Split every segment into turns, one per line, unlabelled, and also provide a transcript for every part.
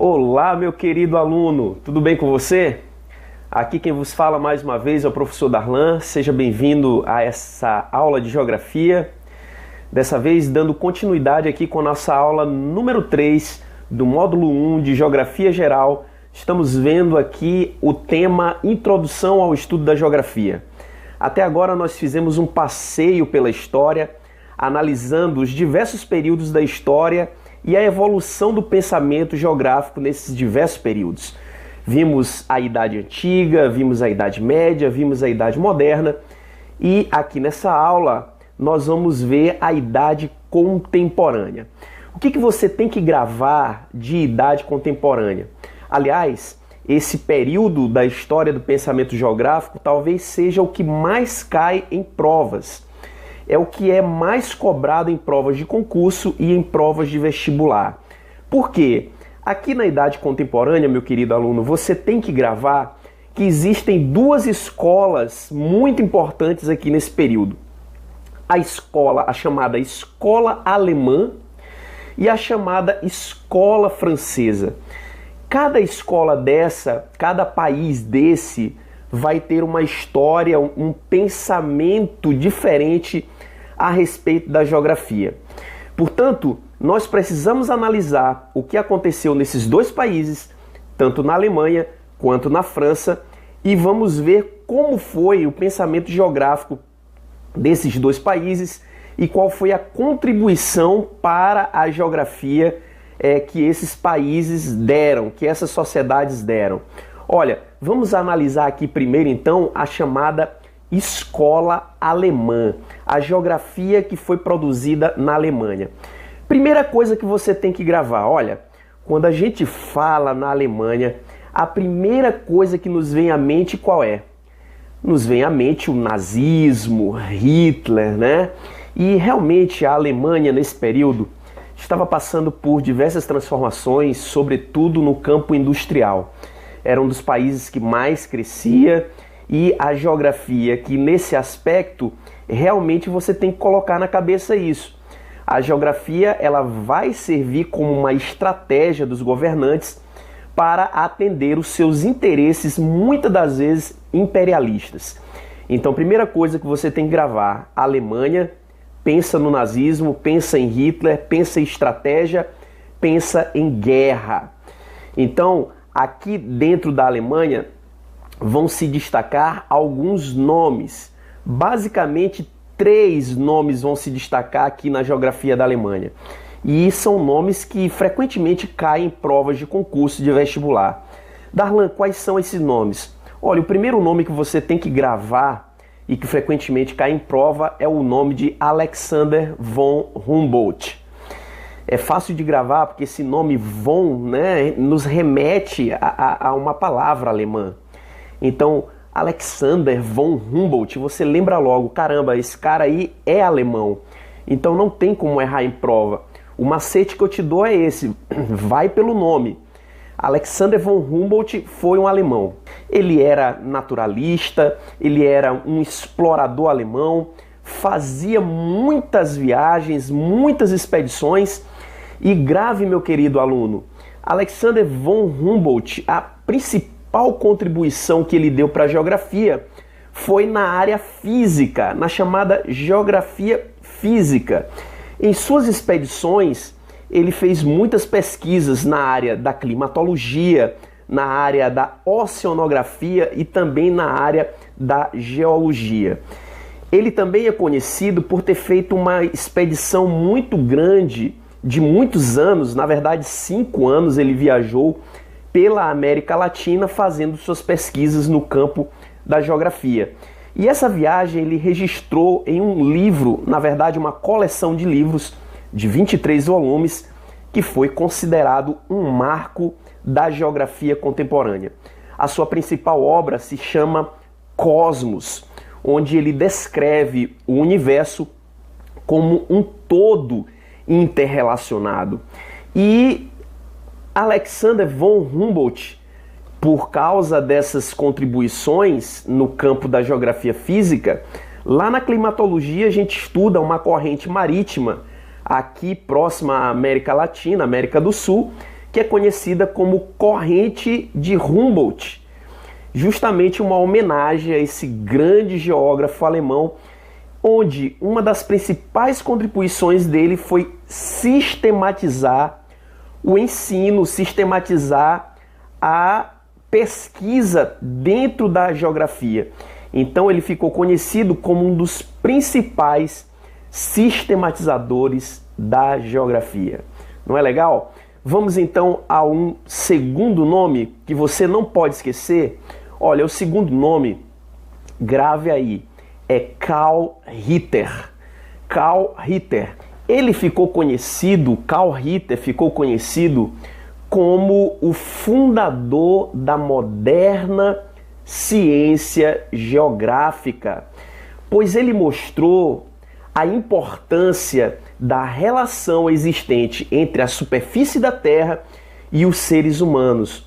Olá, meu querido aluno, tudo bem com você? Aqui quem vos fala mais uma vez é o professor Darlan. Seja bem-vindo a essa aula de Geografia. Dessa vez dando continuidade aqui com a nossa aula número 3 do módulo 1 de Geografia Geral. Estamos vendo aqui o tema Introdução ao Estudo da Geografia. Até agora nós fizemos um passeio pela história, analisando os diversos períodos da história e a evolução do pensamento geográfico nesses diversos períodos. Vimos a Idade Antiga, vimos a Idade Média, vimos a Idade Moderna e aqui nessa aula nós vamos ver a Idade Contemporânea. O que você tem que gravar de Idade Contemporânea? Aliás, esse período da história do pensamento geográfico talvez seja o que mais cai em provas. É o que é mais cobrado em provas de concurso e em provas de vestibular. Por quê? Aqui na Idade Contemporânea, meu querido aluno, você tem que gravar que existem duas escolas muito importantes aqui nesse período. A chamada escola alemã e a chamada escola francesa. Cada escola dessa, cada país desse vai ter uma história, um pensamento diferente a respeito da geografia. Portanto, nós precisamos analisar o que aconteceu nesses dois países, tanto na Alemanha quanto na França, e vamos ver como foi o pensamento geográfico desses dois países e qual foi a contribuição para a geografia que esses países deram, que essas sociedades deram. Olha, vamos analisar aqui primeiro então a chamada escola alemã, a geografia que foi produzida na Alemanha. Primeira coisa que você tem que gravar, olha, quando a gente fala na Alemanha, a primeira coisa que nos vem à mente qual é? Nos vem à mente o nazismo, Hitler, né? E realmente a Alemanha nesse período estava passando por diversas transformações, sobretudo no campo industrial. Era um dos países que mais crescia e a geografia, que nesse aspecto realmente você tem que colocar na cabeça isso. A geografia ela vai servir como uma estratégia dos governantes para atender os seus interesses, muitas das vezes imperialistas. Então, primeira coisa que você tem que gravar, a Alemanha pensa no nazismo, pensa em Hitler, pensa em estratégia, pensa em guerra. Então, aqui dentro da Alemanha vão se destacar alguns nomes. Basicamente, 3 nomes vão se destacar aqui na geografia da Alemanha. E são nomes que frequentemente caem em provas de concurso de vestibular. Darlan, quais são esses nomes? Olha, o primeiro nome que você tem que gravar e que frequentemente cai em prova é o nome de Alexander von Humboldt. É fácil de gravar porque esse nome von, né, nos remete a uma palavra alemã. Então, Alexander von Humboldt, você lembra logo, caramba, esse cara aí é alemão. Então não tem como errar em prova. O macete que eu te dou é esse, vai pelo nome. Alexander von Humboldt foi um alemão. Ele era naturalista, ele era um explorador alemão, fazia muitas viagens, muitas expedições. E grave, meu querido aluno, Alexander von Humboldt, a principal contribuição que ele deu para a geografia foi na área física, na chamada geografia física. Em suas expedições, ele fez muitas pesquisas na área da climatologia, na área da oceanografia e também na área da geologia. Ele também é conhecido por ter feito uma expedição muito grande, de muitos anos, na verdade 5 anos ele viajou pela América Latina fazendo suas pesquisas no campo da geografia. E essa viagem ele registrou em um livro, na verdade uma coleção de livros de 23 volumes, que foi considerado um marco da geografia contemporânea. A sua principal obra se chama Cosmos, onde ele descreve o universo como um todo interrelacionado. E Alexander von Humboldt, por causa dessas contribuições no campo da geografia física, lá na climatologia a gente estuda uma corrente marítima aqui próxima à América Latina, América do Sul, que é conhecida como corrente de Humboldt, justamente uma homenagem a esse grande geógrafo alemão, onde uma das principais contribuições dele foi sistematizar o ensino, sistematizar a pesquisa dentro da geografia. Então ele ficou conhecido como um dos principais sistematizadores da geografia. Não é legal? Vamos então a um segundo nome que você não pode esquecer. Olha, o segundo nome, grave aí, é Carl Ritter. Carl Ritter. Carl Ritter ficou conhecido como o fundador da moderna ciência geográfica, pois ele mostrou a importância da relação existente entre a superfície da Terra e os seres humanos.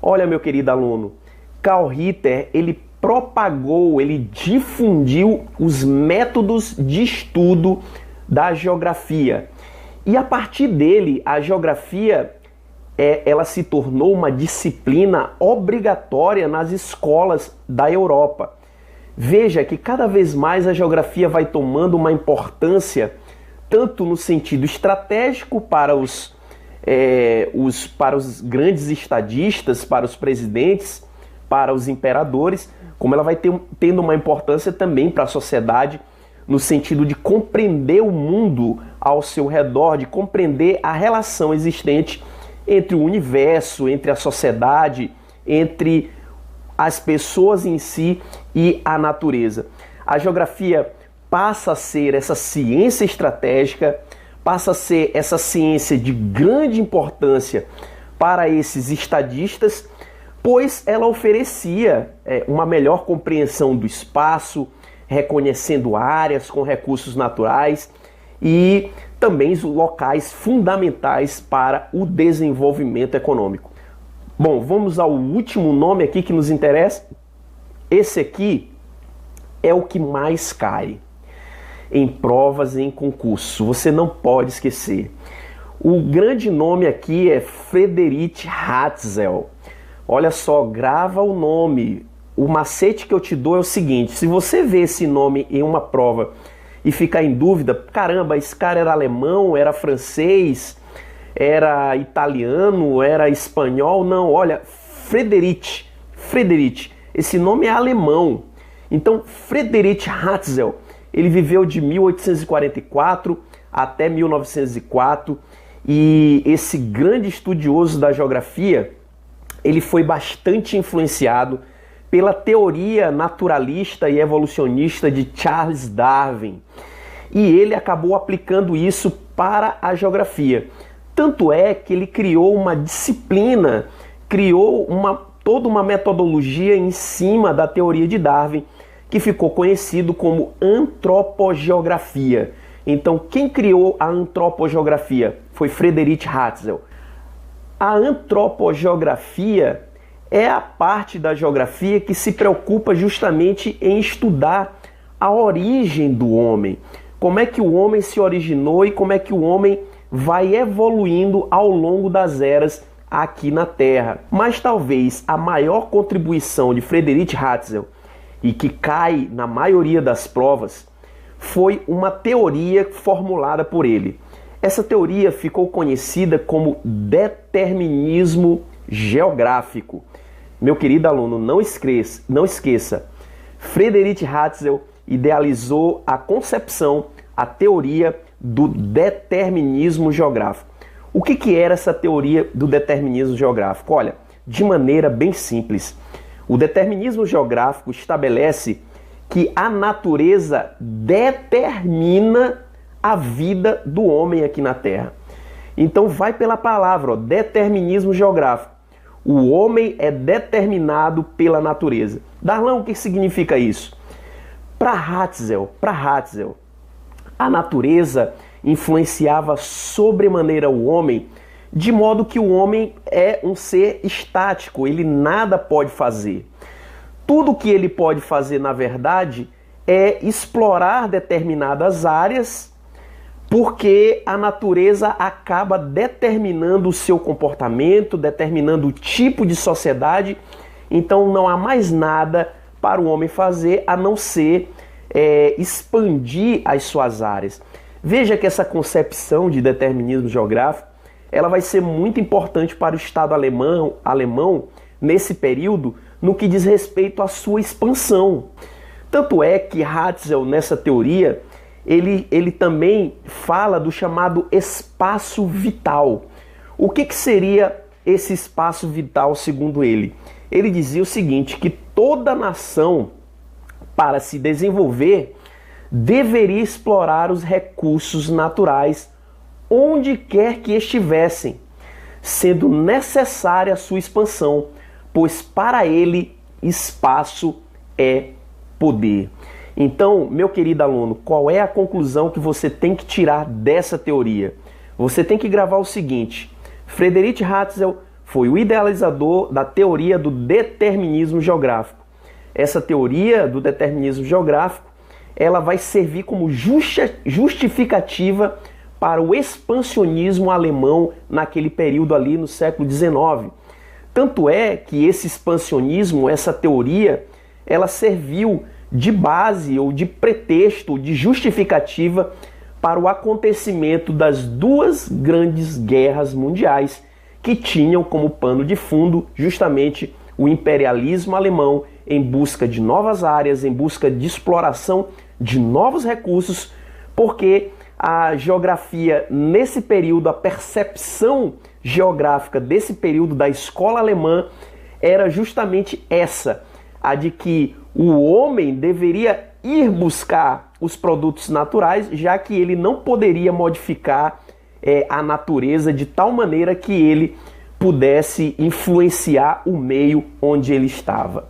Olha, meu querido aluno, Carl Ritter, ele propagou, ele difundiu os métodos de estudo da geografia. E a partir dele, a geografia ela se tornou uma disciplina obrigatória nas escolas da Europa. Veja que cada vez mais a geografia vai tomando uma importância tanto no sentido estratégico para os grandes estadistas, para os presidentes, para os imperadores, como ela vai tendo uma importância também para a sociedade, no sentido de compreender o mundo ao seu redor, de compreender a relação existente entre o universo, entre a sociedade, entre as pessoas em si e a natureza. A geografia passa a ser essa ciência estratégica, passa a ser essa ciência de grande importância para esses estadistas, pois ela oferecia uma melhor compreensão do espaço, reconhecendo áreas com recursos naturais e também os locais fundamentais para o desenvolvimento econômico. Bom, vamos ao último nome aqui que nos interessa. Esse aqui é o que mais cai em provas e em concurso. Você não pode esquecer. O grande nome aqui é Friedrich Hatzel. Olha só, grava o nome. O macete que eu te dou é o seguinte: se você vê esse nome em uma prova e ficar em dúvida, caramba, esse cara era alemão, era francês, era italiano, era espanhol? Não, olha, Friedrich, esse nome é alemão. Então, Friedrich Hatzel, ele viveu de 1844 até 1904 e esse grande estudioso da geografia, ele foi bastante influenciado pela teoria naturalista e evolucionista de Charles Darwin. E ele acabou aplicando isso para a geografia. Tanto é que ele criou uma disciplina, criou toda uma metodologia em cima da teoria de Darwin, que ficou conhecido como antropogeografia. Então, quem criou a antropogeografia foi Friedrich Hatzel. A antropogeografia é a parte da geografia que se preocupa justamente em estudar a origem do homem. Como é que o homem se originou e como é que o homem vai evoluindo ao longo das eras aqui na Terra. Mas talvez a maior contribuição de Friedrich Hatzel, e que cai na maioria das provas, foi uma teoria formulada por ele. Essa teoria ficou conhecida como determinismo geográfico. Meu querido aluno, não esqueça, Friedrich Hatzel idealizou a concepção, a teoria do determinismo geográfico. O que era essa teoria do determinismo geográfico? Olha, de maneira bem simples, o determinismo geográfico estabelece que a natureza determina a vida do homem aqui na Terra. Então vai pela palavra, determinismo geográfico. O homem é determinado pela natureza. Darlan, o que significa isso? Para Hatzel, a natureza influenciava sobremaneira o homem, de modo que o homem é um ser estático, ele nada pode fazer. Tudo que ele pode fazer, na verdade, é explorar determinadas áreas porque a natureza acaba determinando o seu comportamento, determinando o tipo de sociedade, então não há mais nada para o homem fazer a não ser expandir as suas áreas. Veja que essa concepção de determinismo geográfico, ela vai ser muito importante para o Estado alemão nesse período, no que diz respeito à sua expansão. Tanto é que Ratzel, nessa teoria, ele também fala do chamado espaço vital. O que seria esse espaço vital, segundo ele? Ele dizia o seguinte, que toda nação, para se desenvolver, deveria explorar os recursos naturais onde quer que estivessem, sendo necessária a sua expansão, pois para ele espaço é poder. Então, meu querido aluno, qual é a conclusão que você tem que tirar dessa teoria? Você tem que gravar o seguinte: Friedrich Ratzel foi o idealizador da teoria do determinismo geográfico. Essa teoria do determinismo geográfico, ela vai servir como justificativa para o expansionismo alemão naquele período ali no século XIX. Tanto é que esse expansionismo, essa teoria, ela serviu de base ou de pretexto, de justificativa para o acontecimento das duas grandes guerras mundiais que tinham como pano de fundo justamente o imperialismo alemão em busca de novas áreas, em busca de exploração de novos recursos, porque a geografia nesse período, a percepção geográfica desse período da escola alemã era justamente essa, a de que o homem deveria ir buscar os produtos naturais, já que ele não poderia modificar a natureza de tal maneira que ele pudesse influenciar o meio onde ele estava.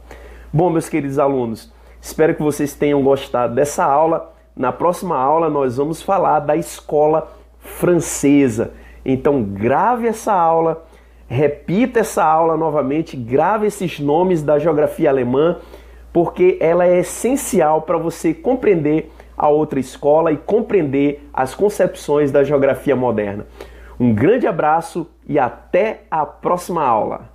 Bom, meus queridos alunos, espero que vocês tenham gostado dessa aula. Na próxima aula nós vamos falar da escola francesa. Então grave essa aula, repita essa aula novamente, grave esses nomes da geografia alemã, porque ela é essencial para você compreender a outra escola e compreender as concepções da geografia moderna. Um grande abraço e até a próxima aula!